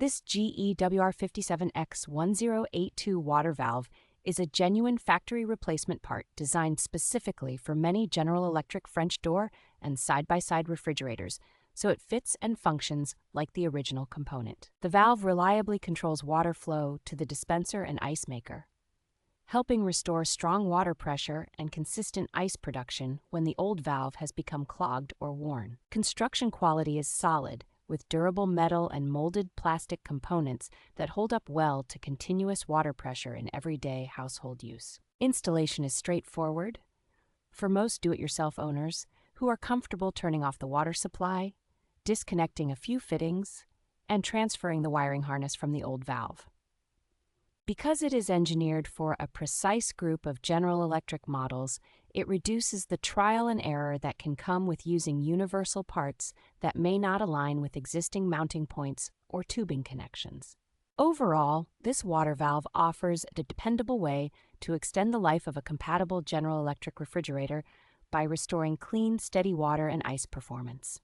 This GE WR57X10082 water valve is a genuine factory replacement part designed specifically for many General Electric French door and side-by-side refrigerators, so it fits and functions like the original component. The valve reliably controls water flow to the dispenser and ice maker, helping restore strong water pressure and consistent ice production when the old valve has become clogged or worn. Construction quality is solid, with durable metal and molded plastic components that hold up well to continuous water pressure in everyday household use. Installation is straightforward for most do-it-yourself owners who are comfortable turning off the water supply, disconnecting a few fittings, and transferring the wiring harness from the old valve. Because it is engineered for a precise group of General Electric models, it reduces the trial and error that can come with using universal parts that may not align with existing mounting points or tubing connections. Overall, this water valve offers a dependable way to extend the life of a compatible General Electric refrigerator by restoring clean, steady water and ice performance.